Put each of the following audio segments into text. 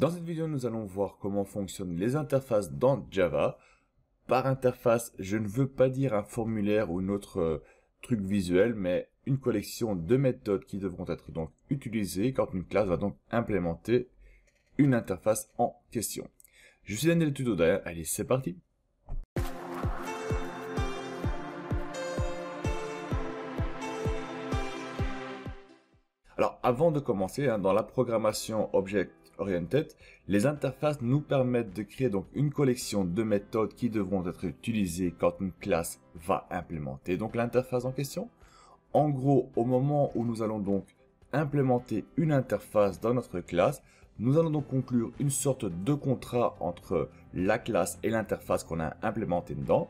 Dans cette vidéo, nous allons voir comment fonctionnent les interfaces dans Java. Par interface, je ne veux pas dire un formulaire ou un autre truc visuel, mais une collection de méthodes qui devront être donc utilisées quand une classe va donc implémenter une interface en question. Je suis Daniel Tuto derrière, allez c'est parti. Alors avant de commencer, dans la programmation Object Oriented, les interfaces nous permettent de créer donc une collection de méthodes qui devront être utilisées quand une classe va implémenter donc l'interface en question. En gros, au moment où nous allons donc implémenter une interface dans notre classe, nous allons donc conclure une sorte de contrat entre la classe et l'interface qu'on a implémentée dedans,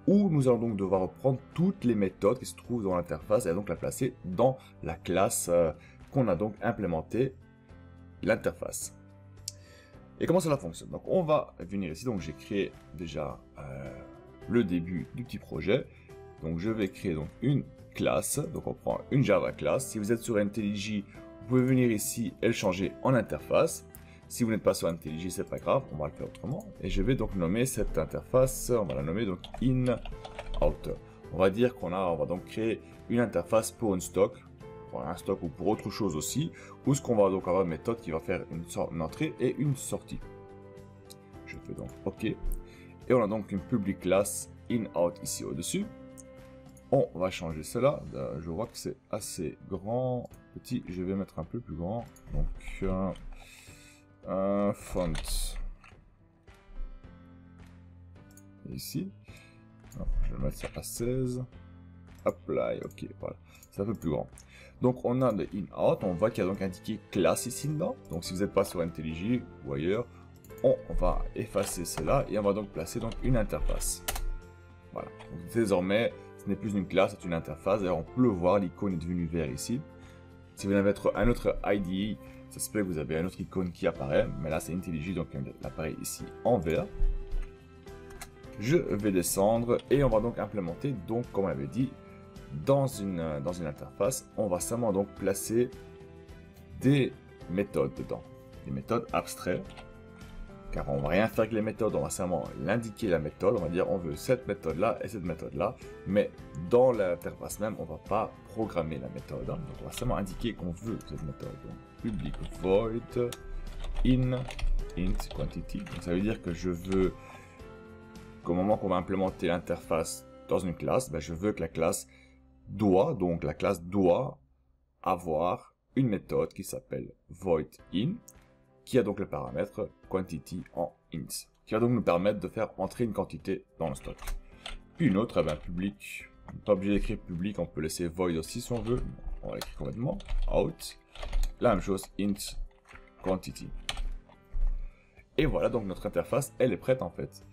où nous allons donc devoir reprendre toutes les méthodes qui se trouvent dans l'interface et donc la placer dans la classe qu'on a donc implémenté l'interface. Et comment cela fonctionne? Donc on va venir ici, donc j'ai créé déjà le début du petit projet. Donc je vais créer donc une classe, donc on prend une Java class. Si vous êtes sur IntelliJ, vous pouvez venir ici et le changer en interface. Si vous n'êtes pas sur IntelliJ, c'est pas grave, on va le faire autrement. Et je vais donc nommer cette interface, on va la nommer donc in-out. On va dire on va donc créer une interface pour un stock ou pour autre chose aussi, où ce qu'on va donc avoir une méthode qui va faire une entrée et une sortie. Je fais donc OK. Et on a donc une public class in-out ici au-dessus. On va changer cela. Je vois que c'est assez grand. Petit, je vais mettre un peu plus grand. Donc, un font. Ici. Non, je vais mettre ça à 16. Apply, ok, voilà. C'est un peu plus grand. Donc, on a le in-out. On voit qu'il y a donc indiqué classe ici dedans. Donc, si vous n'êtes pas sur IntelliJ ou ailleurs, on va effacer cela et on va donc placer donc une interface. Voilà. Donc, désormais, ce n'est plus une classe, c'est une interface. D'ailleurs, on peut le voir, l'icône est devenue vert ici. Si vous avez un autre IDE, ça se peut que vous avez un autre icône qui apparaît, mais là c'est IntelliJ, donc il apparaît ici en vert. Je vais descendre et on va donc implémenter, donc comme on l'avait dit, dans une interface, on va seulement donc placer des méthodes dedans, des méthodes abstraites. Car on va rien faire avec les méthodes, on va seulement l'indiquer la méthode, on va dire on veut cette méthode là et cette méthode là, mais dans l'interface même on va pas programmer la méthode, donc on va seulement indiquer qu'on veut cette méthode. Donc public void in int quantity, donc ça veut dire que je veux qu'au moment qu'on va implémenter l'interface dans une classe, je veux que la classe doit avoir une méthode qui s'appelle void in, qui a donc le paramètre quantity en int, qui va donc nous permettre de faire entrer une quantité dans le stock. Puis une autre, public, on n'est pas obligé d'écrire public, on peut laisser void aussi si on veut, on va l'écrire complètement, out, la même chose, int quantity. Et voilà, donc notre interface, elle est prête en fait.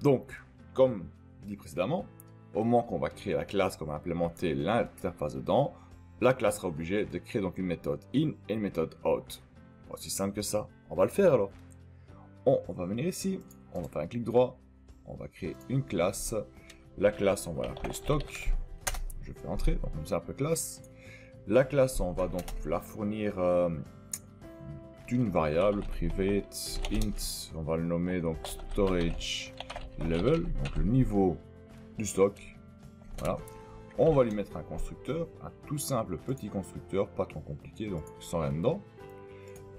Donc, comme dit précédemment, au moment qu'on va créer la classe, qu'on va implémenter l'interface dedans, la classe sera obligée de créer donc une méthode in et une méthode out. Aussi simple que ça, on va le faire alors. On va venir ici, on va faire un clic droit, on va créer une classe. La classe, on va l'appeler stock. Je fais entrer, donc une simple classe. La classe, on va donc la fournir d'une variable private int. On va le nommer donc storage level, donc le niveau du stock. Voilà. On va lui mettre un constructeur, un tout simple petit constructeur, pas trop compliqué, donc sans rien dedans.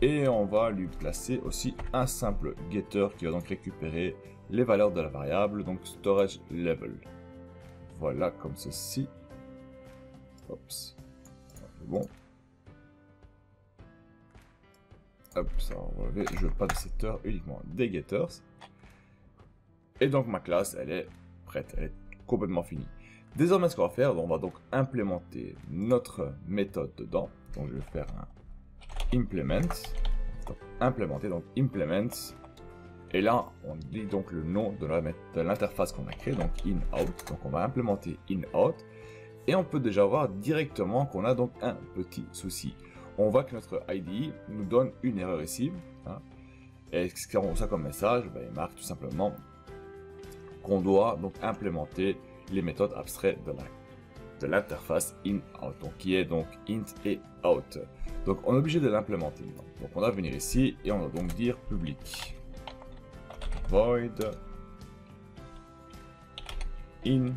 Et on va lui placer aussi un simple getter qui va donc récupérer les valeurs de la variable, donc storage level. Voilà, comme ceci. Oups. Bon. Hop, ça va relever. Je veux pas de setter, uniquement des getters. Et donc ma classe, elle est prête, elle est complètement finie. Désormais, ce qu'on va faire, on va donc implémenter notre méthode dedans. Donc je vais faire un implement, donc implémenter, donc implement, et là on dit donc le nom de l'interface qu'on a créé, donc in-out, donc on va implémenter in-out, et on peut déjà voir directement qu'on a donc un petit souci. On voit que notre IDE nous donne une erreur ici, et ce qu'on reçoit comme message, il marque tout simplement qu'on doit donc implémenter les méthodes abstraites de l'interface in-out, donc qui est donc int et out. Donc on est obligé de l'implémenter maintenant. Donc on va venir ici et on va donc dire public void in.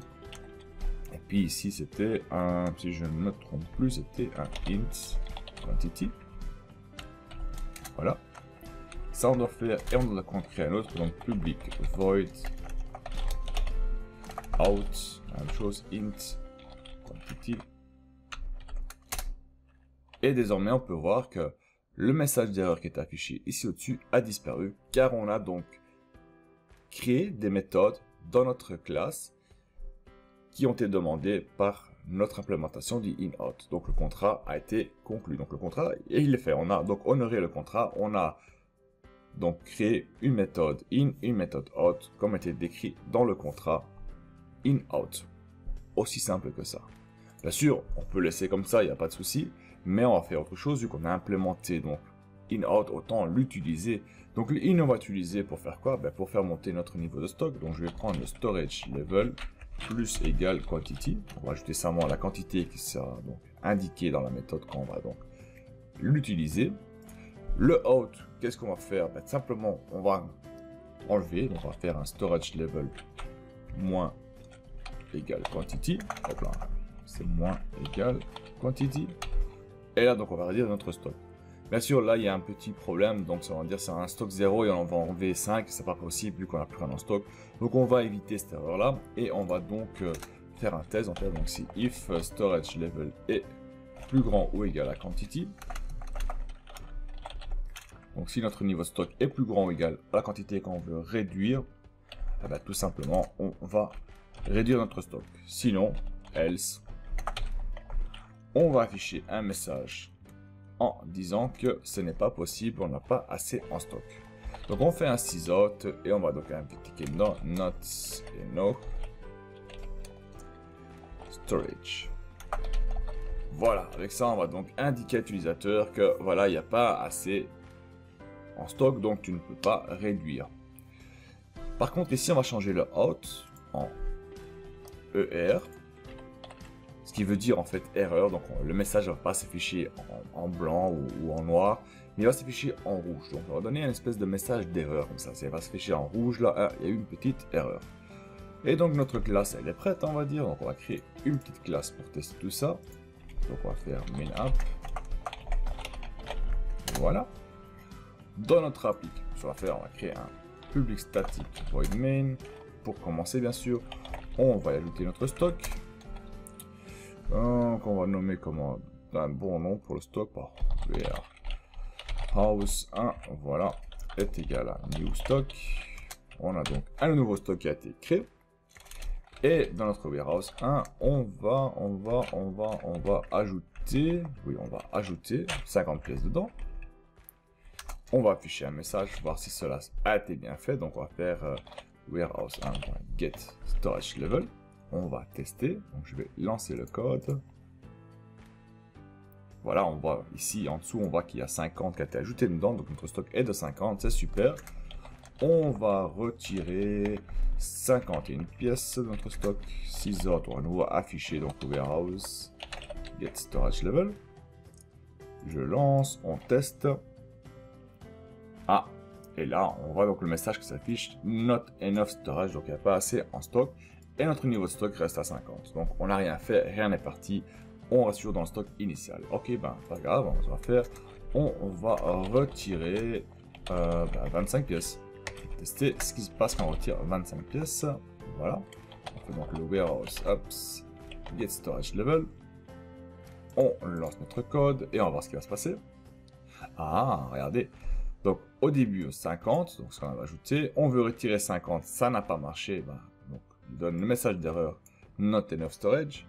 Et puis ici c'était un, si je ne me trompe plus, c'était un int quantity. Voilà. Ça on doit faire et on doit créer un autre, donc public void out, la même chose, int quantity. Et désormais on peut voir que le message d'erreur qui est affiché ici au-dessus a disparu, car on a donc créé des méthodes dans notre classe qui ont été demandées par notre implémentation du in-out. Donc le contrat a été conclu. Donc le contrat, et il est fait. On a donc honoré le contrat. On a donc créé une méthode in, une méthode out, comme était décrit dans le contrat in-out. Aussi simple que ça. Bien sûr, on peut laisser comme ça, il n'y a pas de souci. Mais on va faire autre chose, vu qu'on a implémenté donc in-out, autant l'utiliser. Donc le in, on va utiliser pour faire quoi? Ben, pour faire monter notre niveau de stock. Donc je vais prendre le storage level plus égal quantity. On va ajouter simplement la quantité qui sera donc indiquée dans la méthode qu'on va donc l'utiliser. Le out, qu'est-ce qu'on va faire? Ben, simplement, on va enlever. Donc on va faire un storage level moins égal quantity. Hop là, c'est moins égal quantity. Et là, donc, on va réduire notre stock. Bien sûr, là, il y a un petit problème. Donc, ça va dire c'est un stock 0 et on va enlever 5. C'est pas possible vu qu'on n'a plus rien en stock. Donc, on va éviter cette erreur-là. Et on va donc faire un test. On fait donc si if storage level est plus grand ou égal à quantity. Donc, si notre niveau de stock est plus grand ou égal à la quantité qu'on veut réduire, eh bien, tout simplement, on va réduire notre stock. Sinon, else, on va afficher un message en disant que ce n'est pas possible, on n'a pas assez en stock. Donc on fait un sysout et on va donc indiquer non, not et no storage. Voilà, avec ça on va donc indiquer à l'utilisateur que voilà, il n'y a pas assez en stock, donc tu ne peux pas réduire. Par contre ici on va changer le out en ER. Ce qui veut dire en fait erreur, donc le message ne va pas s'afficher en blanc ou en noir, mais il va s'afficher en rouge. Donc on va donner une espèce de message d'erreur comme ça. Ça va s'afficher en rouge, là, il y a eu une petite erreur. Et donc notre classe, elle est prête, on va dire. Donc on va créer une petite classe pour tester tout ça. Donc on va faire main app. Voilà. Dans notre appli, ce qu'on va faire, on va créer un public static void main. Pour commencer, bien sûr, on va y ajouter notre stock. Donc on va nommer comment un bon nom pour le stock par warehouse 1, voilà, est égal à new stock. On a donc un nouveau stock qui a été créé. Et dans notre warehouse 1, on va ajouter, oui, on va ajouter 50 pièces dedans. On va afficher un message, voir si cela a été bien fait. Donc on va faire warehouse 1 get storage level. On va tester, donc je vais lancer le code. Voilà, on voit ici en dessous, on voit qu'il y a 50 qui a été ajouté dedans, donc notre stock est de 50, c'est super. On va retirer 51 pièces de notre stock, 6 autres, on va à nouveau afficher donc le warehouse, get storage level. Je lance, on teste. Ah, et là, on voit donc le message qui s'affiche, not enough storage, donc il n'y a pas assez en stock. Et notre niveau de stock reste à 50. Donc on n'a rien fait, rien n'est parti. On reste toujours dans le stock initial. Ok, ben pas grave, on va faire. On va retirer 25 pièces. Tester ce qui se passe quand on retire 25 pièces. Voilà. On fait donc le warehouse apps get storage level. On lance notre code et on va voir ce qui va se passer. Ah, regardez. Donc au début 50, donc ce qu'on va ajouter. On veut retirer 50, ça n'a pas marché. Ben, donc il donne le message d'erreur not enough storage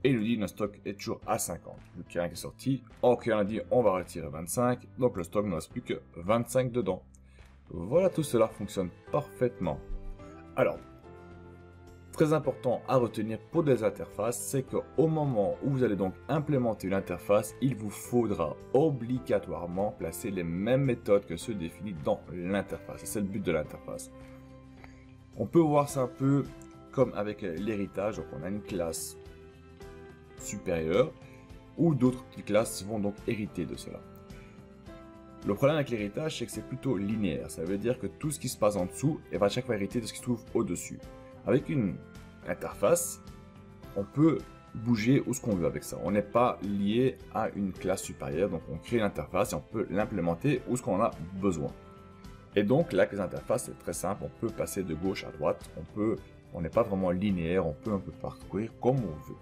et il nous dit notre stock est toujours à 50 vu qu'il n'y a rien qui est sorti. Ok, on a dit on va retirer 25, donc le stock ne reste plus que 25 dedans. Voilà, tout cela fonctionne parfaitement. Alors très important à retenir pour des interfaces, c'est qu'au moment où vous allez donc implémenter une interface, il vous faudra obligatoirement placer les mêmes méthodes que ceux définis dans l'interface. C'est le but de l'interface. On peut voir ça un peu comme avec l'héritage. Donc on a une classe supérieure ou d'autres petites classes vont donc hériter de cela. Le problème avec l'héritage, c'est que c'est plutôt linéaire. Ça veut dire que tout ce qui se passe en dessous va à chaque fois hériter de ce qui se trouve au-dessus. Avec une interface, on peut bouger où ce qu'on veut avec ça. On n'est pas lié à une classe supérieure, donc on crée une interface et on peut l'implémenter où ce qu'on a besoin. Et donc là, avec les interfaces, c'est très simple, on peut passer de gauche à droite, on n'est pas vraiment linéaire, on peut un peu parcourir comme on veut.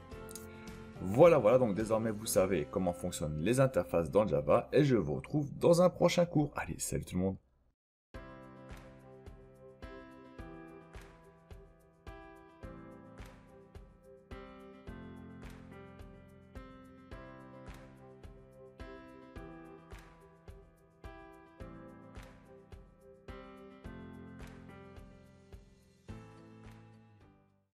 Voilà, donc désormais vous savez comment fonctionnent les interfaces dans Java et je vous retrouve dans un prochain cours. Allez, salut tout le monde!